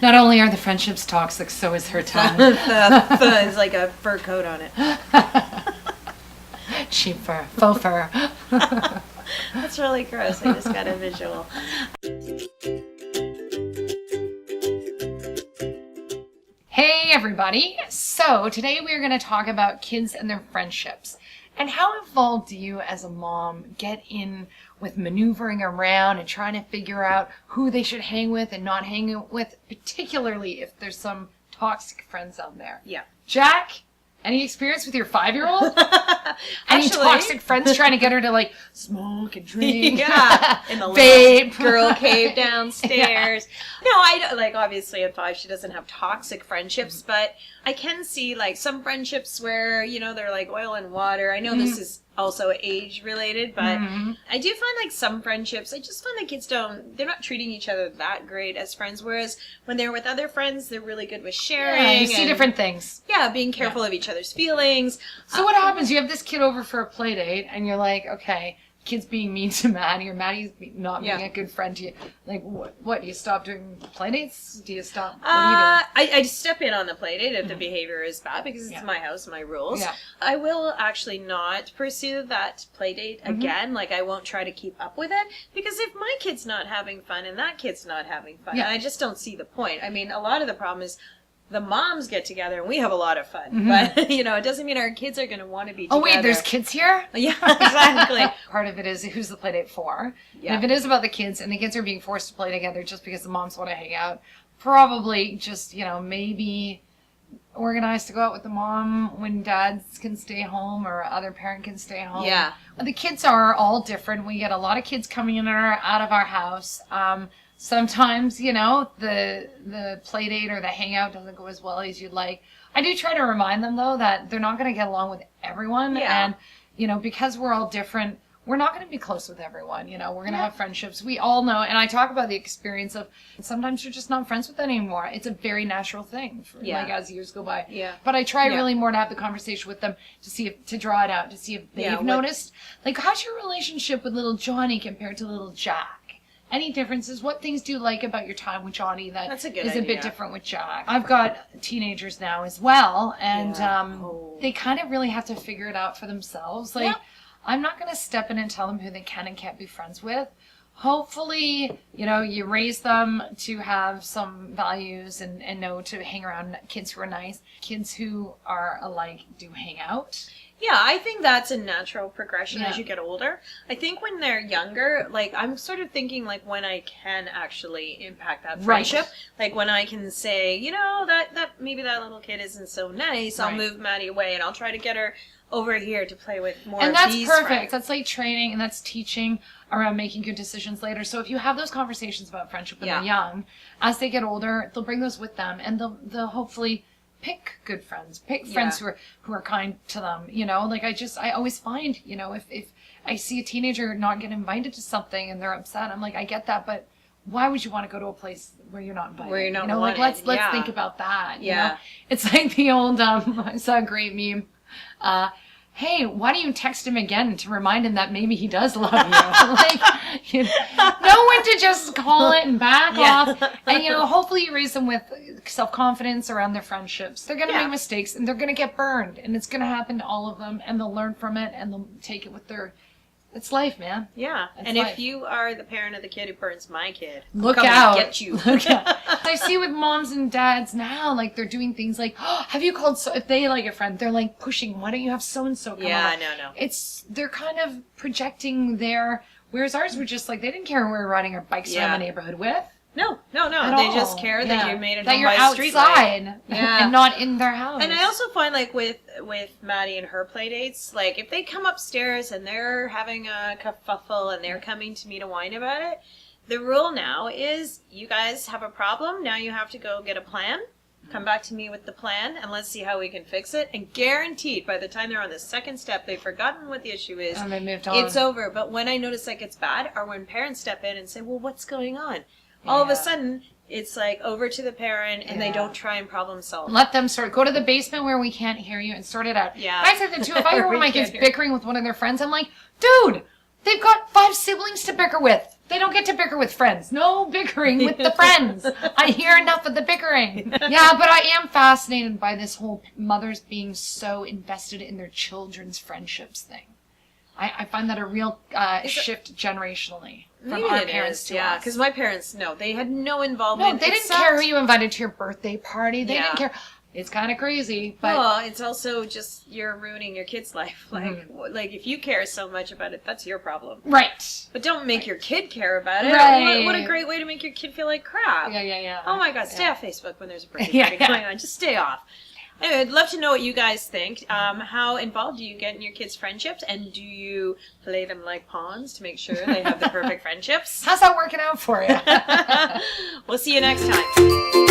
Not only are the friendships toxic, so is her tongue. It's like a fur coat on it. Cheap fur. Faux fur. That's really gross. I just got a visual. Hey everybody! So today we are going to talk about kids and their friendships. And how involved do you as a mom get in with maneuvering around and trying to figure out who they should hang with and not hang with, particularly if there's some toxic friends out there? Yeah. Jack, any experience with your 5-year-old? Any toxic friends trying to get her to like smoke and drink? Yeah. In the vape girl cave downstairs. Yeah. No, I like obviously at 5 she doesn't have toxic friendships, but I can see like some friendships where, you know, they're like oil and water. I know this is also age related, but I do find like some friendships, I just find the kids they're not treating each other that great as friends, whereas when they're with other friends, they're really good with sharing. Yeah, you see different things. Yeah, being careful of each other's feelings. So what happens? You have this kid over for a play date, and you're like, okay, kid's being mean to Maddie, or Maddie's not being a good friend to you. Like, what? Do you stop doing play dates? Do you stop? What do you do? I step in on the play date if the behavior is bad, because it's my house, my rules. Yeah. I will actually not pursue that play date again. Like, I won't try to keep up with it, because if my kid's not having fun and that kid's not having fun, I just don't see the point. I mean, a lot of the problem is the moms get together and we have a lot of fun, but you know, it doesn't mean our kids are going to want to be together. Oh wait, there's kids here? Yeah, exactly. Part of it is who's the play date for. Yeah. And if it is about the kids and the kids are being forced to play together just because the moms want to hang out, probably just, you know, maybe organized to go out with the mom when dads can stay home or other parent can stay home. Yeah. The kids are all different. We get a lot of kids coming in or out of our house. Sometimes, you know, the play date or the hangout doesn't go as well as you'd like. I do try to remind them, though, that they're not going to get along with everyone. Yeah. And, you know, because we're all different, we're not going to be close with everyone. You know, we're going to have friendships. We all know, and I talk about the experience of sometimes you're just not friends with them anymore. It's a very natural thing, like as years go by. Yeah. But I try really more to have the conversation with them to see to draw it out, to see if they've noticed. Like, how's your relationship with little Johnny compared to little Jack? Any differences? What things do you like about your time with Johnny that is a bit different with Jack? I've got teenagers now as well, and they kind of really have to figure it out for themselves. Like, I'm not going to step in and tell them who they can and can't be friends with. Hopefully, you know, you raise them to have some values and know to hang around kids who are nice. Kids who are alike do hang out. Yeah, I think that's a natural progression as you get older. I think when they're younger, like, I'm sort of thinking, like, when I can actually impact that friendship. Like, when I can say, you know, that maybe that little kid isn't so nice, I'll move Maddie away and I'll try to get her over here to play with more of these friends. And that's perfect. That's like training and that's teaching around making good decisions later. So if you have those conversations about friendship when they're young, as they get older, they'll bring those with them and they'll hopefully pick good friends, pick friends who are kind to them, you know, like I always find, you know, if I see a teenager not get invited to something and they're upset, I'm like, I get that, but why would you want to go to a place where you're not invited? Where you're not wanted. Like, let's think about that. You know? It's like the old, I saw a great meme, hey, why don't you text him again to remind him that maybe he does love you? Like, you know when to just call it and back off. And, you know, hopefully you raise them with self-confidence around their friendships. They're going to make mistakes and they're going to get burned. And it's going to happen to all of them. And they'll learn from it and they'll take it with their... It's life, man. Yeah. And if you are the parent of the kid who burns my kid, look out. Get you. Look out. I see with moms and dads now, like, they're doing things like, oh, have you called if they like a friend, they're like pushing, why don't you have so-and-so come over? No. They're kind of projecting whereas ours were just like, they didn't care who we were riding our bikes around the neighborhood with. No. They just care that you made it that home you're by outside and not in their house. And I also find, like, with Maddie and her play dates, like, if they come upstairs and they're having a kerfuffle and they're coming to me to whine about it, the rule now is you guys have a problem. Now you have to go get a plan. Come back to me with the plan and let's see how we can fix it. And guaranteed, by the time they're on the second step, they've forgotten what the issue is. And they moved on. It's over. But when I notice that gets bad, or when parents step in and say, well, what's going on? All of a sudden, it's like over to the parent and they don't try and problem solve. Let them go to the basement where we can't hear you and sort it out. Yeah. I said that too. If I hear one of my kids bickering with one of their friends, I'm like, dude, they've got 5 siblings to bicker with. They don't get to bicker with friends. No bickering with the friends. I hear enough of the bickering. Yeah, but I am fascinated by this whole mothers being so invested in their children's friendships thing. I find that a real shift generationally from our parents to us. because my parents, no, they had no involvement. No, they didn't care who you invited to your birthday party. They didn't care. It's kind of crazy, but well, it's also just you're ruining your kid's life. Like if you care so much about it, that's your problem. right. But don't make your kid care about it. Right. What a great way to make your kid feel like crap. Yeah. Oh my God, stay off Facebook when there's a birthday party going on. Just stay off. Anyway, I'd love to know what you guys think. How involved do you get in your kids' friendships? And do you play them like pawns to make sure they have the perfect friendships? How's that working out for you? We'll see you next time.